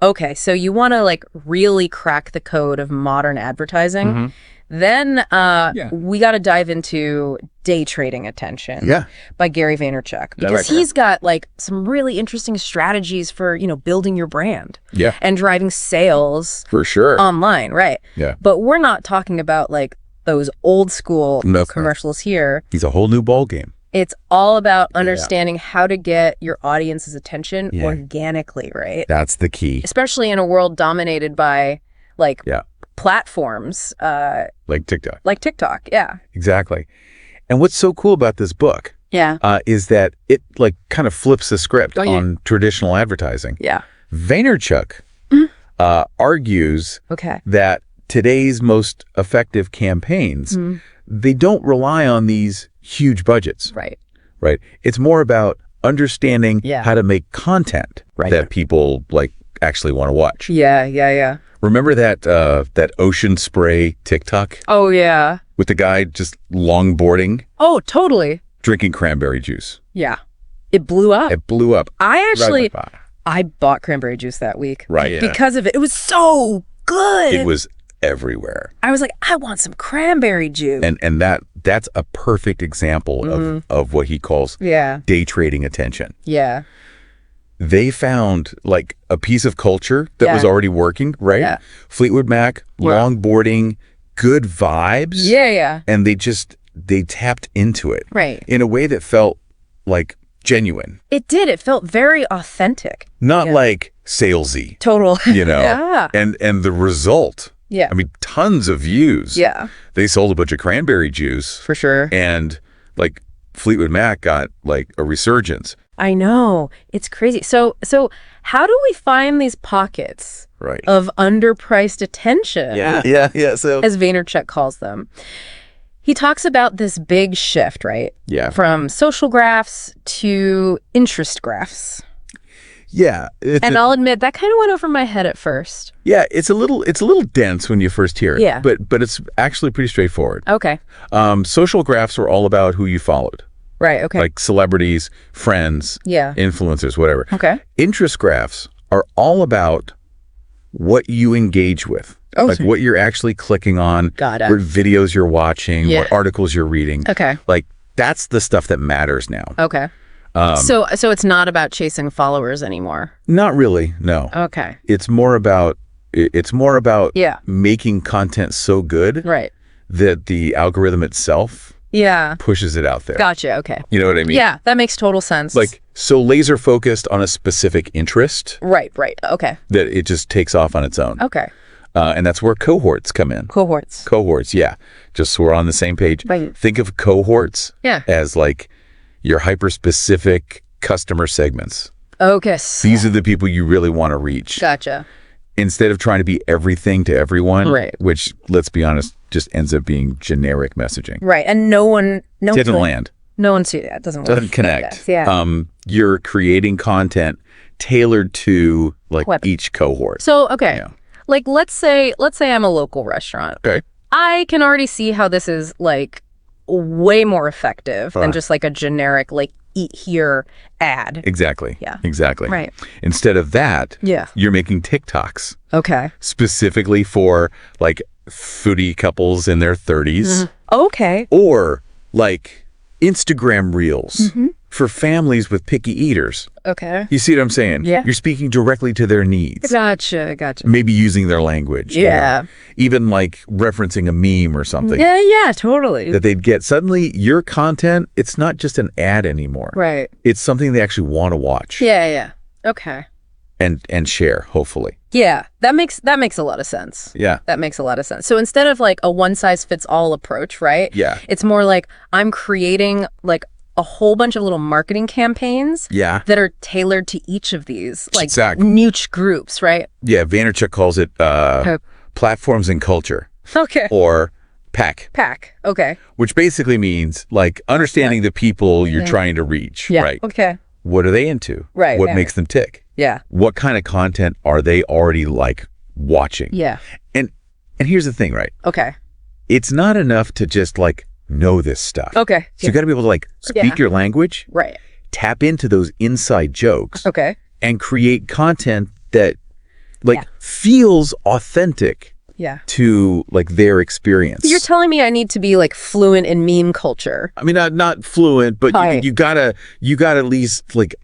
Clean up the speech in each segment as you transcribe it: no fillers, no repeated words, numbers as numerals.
Okay, so you want to like really crack the code of modern advertising. Then we got to dive into day trading attention by Gary Vaynerchuk, because he's got like some really interesting strategies for, building your brand and driving sales for sure online. Right. Yeah. But we're not talking about like those old school commercials here. He's a whole new ball game. It's all about understanding how to get your audience's attention organically, right? That's the key. Especially in a world dominated by like platforms. Like TikTok. Like TikTok, yeah. Exactly. And what's so cool about this book is that it like kind of flips the script on traditional advertising. Yeah. Vaynerchuk argues that today's most effective campaigns, they don't rely on these huge budgets. Right. It's more about understanding how to make content that people like actually want to watch. Yeah. Remember that ocean spray TikTok? Oh, yeah. With the guy just longboarding? Oh, totally. Drinking cranberry juice. Yeah. It blew up. I bought cranberry juice that week. Right. Because of it. It was so good. It was everywhere. I was like, I want some cranberry juice. And that's a perfect example of what he calls day trading attention. Yeah. They found like a piece of culture that was already working, right? Yeah. Fleetwood Mac, longboarding, good vibes. Yeah. And they tapped into it. Right. In a way that felt like genuine. It did. It felt very authentic. Not like salesy. Total. Yeah. And the result. Yeah. I mean, tons of views. Yeah. They sold a bunch of cranberry juice. For sure. And like Fleetwood Mac got like a resurgence. I know. It's crazy. So how do we find these pockets of underpriced attention? Yeah. So as Vaynerchuk calls them. He talks about this big shift, right? Yeah. From social graphs to interest graphs. Yeah. And I'll admit that kind of went over my head at first. Yeah, it's a little dense when you first hear it. Yeah. But it's actually pretty straightforward. Okay. Social graphs are all about who you followed. Right, okay. Like celebrities, friends, influencers, whatever. Okay. Interest graphs are all about what you engage with. Oh, like what you're actually clicking on, Got it. what videos you're watching, what articles you're reading. Okay. Like that's the stuff that matters now. Okay. So it's not about chasing followers anymore. Not really, no. Okay. It's more about making content so good that the algorithm itself pushes it out there. Gotcha. Okay. You know what I mean? Yeah, that makes total sense. Like, so laser focused on a specific interest. Right. Okay. That it just takes off on its own. Okay. And that's where cohorts come in. Cohorts, yeah. Just so we're on the same page. Right. Think of cohorts as like your hyper-specific customer segments. Okay. These are the people you really want to reach. Gotcha. Instead of trying to be everything to everyone, which, let's be honest, just ends up being generic messaging. Right. And no one didn't land. No one see that. Doesn't connect. Yeah. You're creating content tailored to like each cohort. So, okay. Yeah. Like let's say I'm a local restaurant. Okay. I can already see how this is like way more effective than just like a generic like eat here ad. Exactly. Yeah. Exactly. Right. Instead of that, you're making TikToks. Okay. Specifically for like foodie couples in their 30s. Okay. Or like Instagram reels for families with picky eaters. Okay. You see what I'm saying? Yeah. You're speaking directly to their needs. Gotcha. Maybe using their language. Yeah. Even like referencing a meme or something. Yeah, totally. That they'd get. Suddenly your content, it's not just an ad anymore. Right. It's something they actually want to watch. Yeah. Okay. And share, hopefully. Yeah, that makes a lot of sense. Yeah. That makes a lot of sense. So instead of like a one-size-fits-all approach, right? Yeah. It's more like I'm creating like a whole bunch of little marketing campaigns that are tailored to each of these like niche groups, right? Yeah, Vaynerchuk calls it platforms and culture. Okay. Or PAC. Okay. Which basically means like understanding the people you're trying to reach, right? Okay. What are they into? Right. What makes them tick? Yeah. What kind of content are they already like watching? Yeah. And here's the thing, right? Okay. It's not enough to just like know this stuff. Okay. So you got to be able to like speak your language. Right. Tap into those inside jokes. Okay. And create content that like feels authentic to like their experience. You're telling me I need to be like fluent in meme culture. I mean, not fluent, but you gotta at least like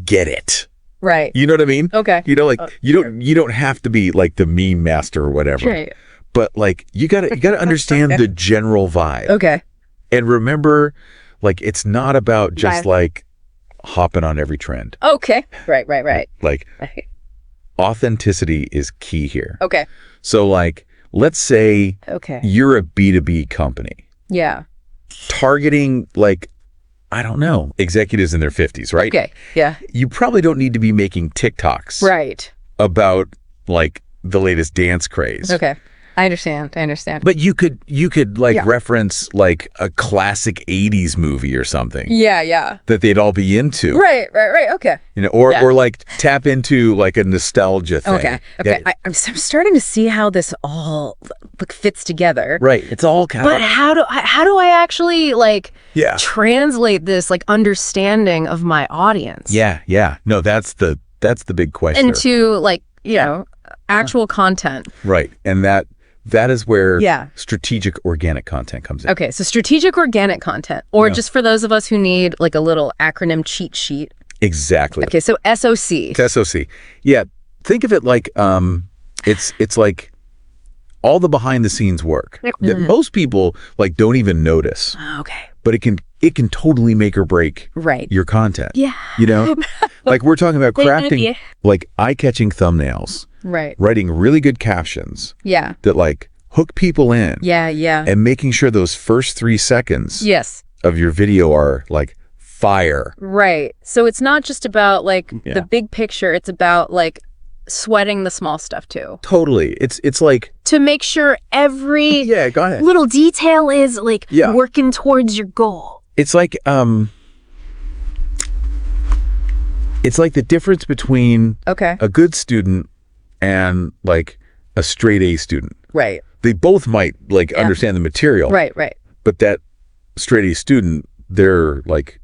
get it. Right. You know what I mean? Okay. You know, like you don't have to be like the meme master or whatever. Right. But like you gotta understand the general vibe. Okay. And remember, like it's not about just like hopping on every trend. Okay. Right. Like authenticity is key here. Okay. So like, let's say you're a B2B company. Yeah. Targeting like, I don't know, executives in their 50s, right? Okay. Yeah. You probably don't need to be making TikToks. Right. About like the latest dance craze. Okay. I understand. But you could like reference like a classic 80s movie or something. Yeah. That they'd all be into. Right. Okay. You know, or like tap into like a nostalgia thing. Okay. I'm starting to see how this all fits together. Right. It's all kind of. But how do I actually like translate this like understanding of my audience? Yeah. No, that's the big question. Into like, you know, actual content. Right. And that is where strategic organic content comes in. Okay, so strategic organic content, or just for those of us who need like a little acronym cheat sheet. Exactly. Okay, so SOC. It's SOC. Yeah, think of it like it's like all the behind the scenes work that most people like don't even notice. Okay. But it can totally make or break your content. Yeah. You know, like we're talking about crafting like eye-catching thumbnails. Right. Writing really good captions. Yeah. That like hook people in. Yeah. And making sure those first 3 seconds of your video are like fire. Right. So it's not just about like the big picture. It's about like sweating the small stuff too. Totally. It's like to make sure every go ahead. little detail is like working towards your goal. It's like the difference between a good student and like a straight A student. Right. They both might like understand the material. Right. But that straight A student, they're like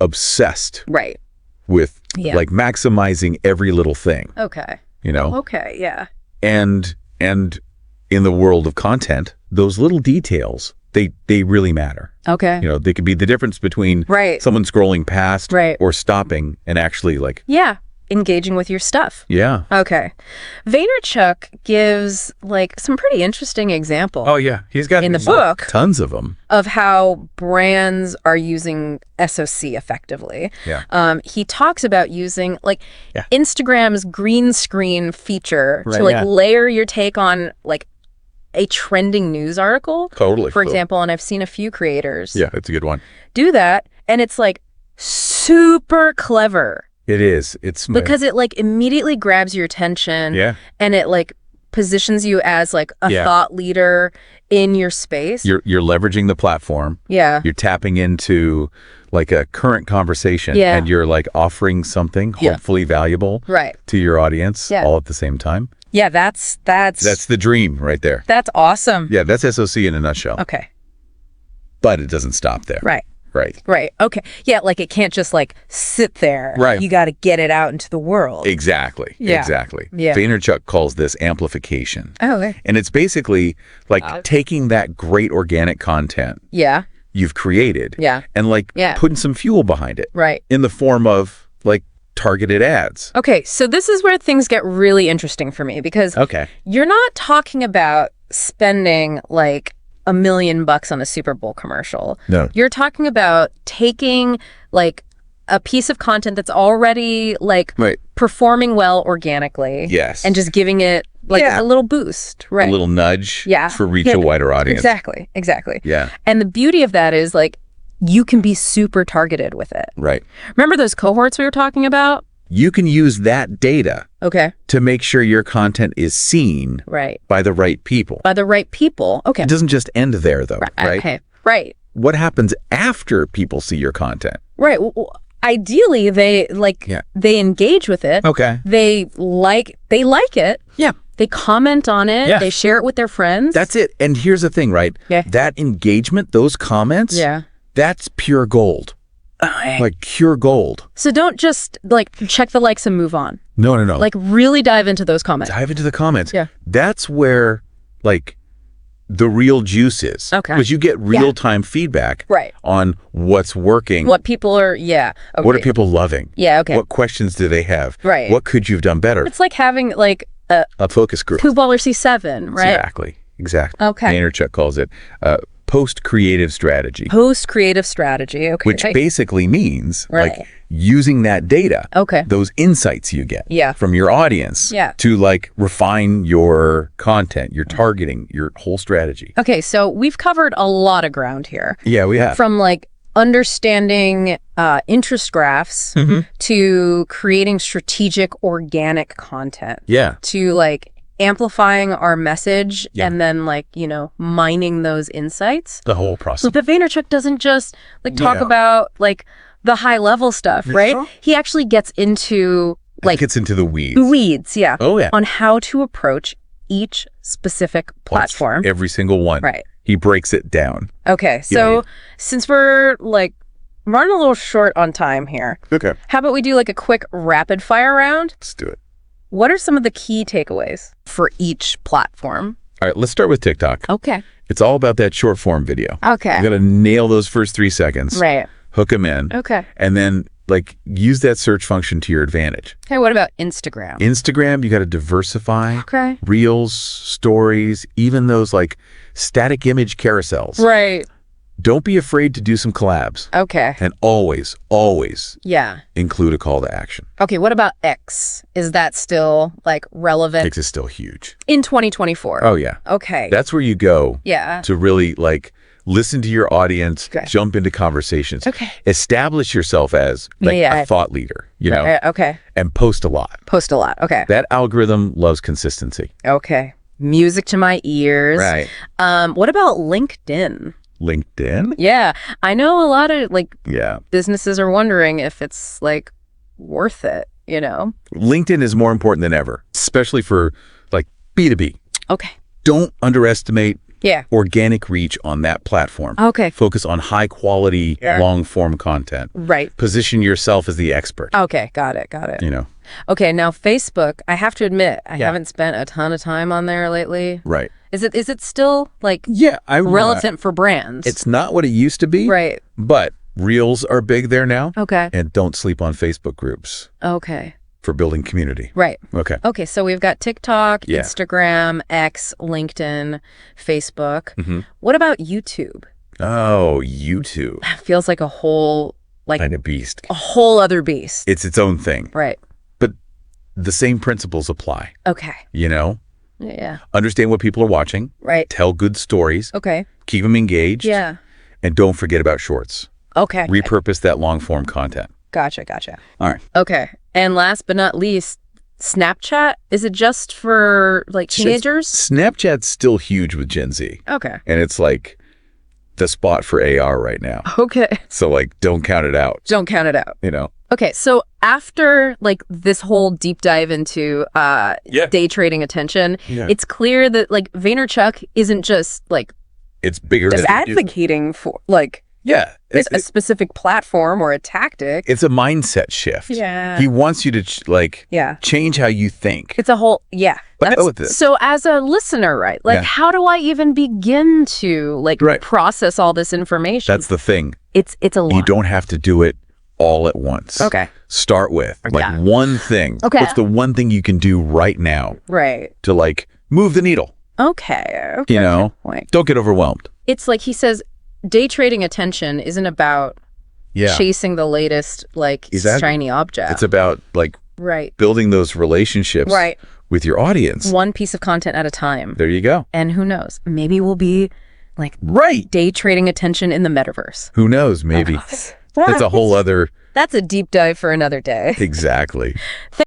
obsessed. Right. With like maximizing every little thing. Okay. You know? Okay, yeah. And in the world of content, those little details, they really matter. Okay. You know, they could be the difference between someone scrolling past or stopping and actually like engaging with your stuff. Yeah. Okay. Vaynerchuk gives like some pretty interesting examples. Oh yeah, he's got in the book tons of them of how brands are using SOC effectively. Yeah. He talks about using like Instagram's green screen feature to like layer your take on like a trending news article. Totally. For example, and I've seen a few creators. Yeah, that's a good one. Do that, and it's like super clever. It is. It's because it like immediately grabs your attention. Yeah. And it like positions you as like a thought leader in your space. You're leveraging the platform. Yeah. You're tapping into like a current conversation. Yeah. And you're like offering something hopefully valuable to your audience all at the same time. Yeah, that's the dream right there. That's awesome. Yeah, that's SOC in a nutshell. Okay. But it doesn't stop there. Right. Right. Okay. Yeah, like it can't just like sit there. Right. You got to get it out into the world. Exactly. Yeah. Exactly. Yeah. Vaynerchuk calls this amplification. Oh, okay. And it's basically like taking that great organic content you've created and like putting some fuel behind it. Right. In the form of like targeted ads. Okay. So this is where things get really interesting for me because you're not talking about spending like $1 million on a Super Bowl commercial. No. You're talking about taking like a piece of content that's already like performing well organically. Yes. And just giving it like a little boost. Right. A little nudge for reach a wider audience. Exactly. Yeah. And the beauty of that is like you can be super targeted with it. Right. Remember those cohorts we were talking about? You can use that data to make sure your content is seen by the right people. By the right people. Okay. It doesn't just end there, though, right? Okay. Right. What happens after people see your content? Right. Well, ideally, they they engage with it. Okay. They like it. Yeah. They comment on it. Yeah. They share it with their friends. That's it. And here's the thing, right? Yeah. That engagement, those comments, that's pure gold. Like pure gold. So don't just like check the likes and move on. No. Like really dive into those comments. Dive into the comments. Yeah. That's where like the real juice is. Okay. Because you get real-time feedback on what's working. What people are, okay. What are people loving? Yeah, okay. What questions do they have? Right. What could you have done better? It's like having like a focus group. Pooball or C7, right? Exactly. Okay. Vaynerchuk calls it post-creative strategy. Post-creative strategy, okay. Which basically means like using that data, those insights you get from your audience to like refine your content, your targeting, your whole strategy. Okay, so we've covered a lot of ground here. Yeah, we have. From like understanding interest graphs to creating strategic organic content. Yeah. To like amplifying our message and then like, mining those insights. The whole process. So, but Vaynerchuk doesn't just like talk about like the high level stuff, right? He actually gets into like the weeds. The weeds, yeah. Oh yeah. On how to approach each specific platform. Every single one. Right. He breaks it down. Okay. So since we're like running a little short on time here. Okay. How about we do like a quick rapid fire round? Let's do it. What are some of the key takeaways for each platform? All right, let's start with TikTok. Okay. It's all about that short form video. Okay. You got to nail those first 3 seconds. Right. Hook them in. Okay. And then like use that search function to your advantage. Okay, what about Instagram? Instagram, you got to diversify. Okay. Reels, stories, even those like static image carousels. Right. Don't be afraid to do some collabs. Okay. And always include a call to action. Okay, what about X? Is that still like relevant? X is still huge. In 2024? Oh, yeah. Okay. That's where you go to really like listen to your audience, jump into conversations. Okay. Establish yourself as like a thought leader, Okay. And post a lot. Post a lot. Okay. That algorithm loves consistency. Okay. Music to my ears. Right. What about LinkedIn? LinkedIn? Yeah. I know a lot of like businesses are wondering if it's like worth it, LinkedIn is more important than ever, especially for like B2B. Okay. Don't underestimate organic reach on that platform. Okay. Focus on high quality, long form content. Right. Position yourself as the expert. Okay. Got it. Okay. Now Facebook, I have to admit, I haven't spent a ton of time on there lately. Right. Is it still like relevant for brands? It's not what it used to be. Right. But Reels are big there now. Okay. And don't sleep on Facebook groups. Okay. For building community. Right. Okay. Okay, so we've got TikTok, Instagram, X, LinkedIn, Facebook. What about YouTube? Oh, YouTube. Feels like a whole kind of beast. A whole other beast. It's its own thing. Right. But the same principles apply. Okay. Yeah. Understand what people are watching. Right. Tell good stories. Okay. Keep them engaged. Yeah. And don't forget about shorts. Okay. Repurpose that long form content. Gotcha. All right. Okay. And last but not least, Snapchat, is it just for like teenagers? Snapchat's still huge with Gen Z. Okay. And it's like the spot for AR right now. Okay. So like, don't count it out. Don't count it out. Okay, so after like this whole deep dive into day trading attention, it's clear that like Vaynerchuk isn't just like it's bigger than advocating for like a specific platform or a tactic. It's a mindset shift. Yeah. He wants you to change how you think. It's a whole But so as a listener, right? Like how do I even begin to like process all this information? That's the thing. It's a lot. You don't have to do it all at once. Okay. Start with like one thing. Okay. What's the one thing you can do right now? Right. To like move the needle. Okay. Don't get overwhelmed. It's like he says, day trading attention isn't about chasing the latest like shiny object. It's about like building those relationships with your audience. One piece of content at a time. There you go. And who knows? Maybe we'll be like day trading attention in the metaverse. Who knows? Maybe. That's a whole other... That's a deep dive for another day. Exactly.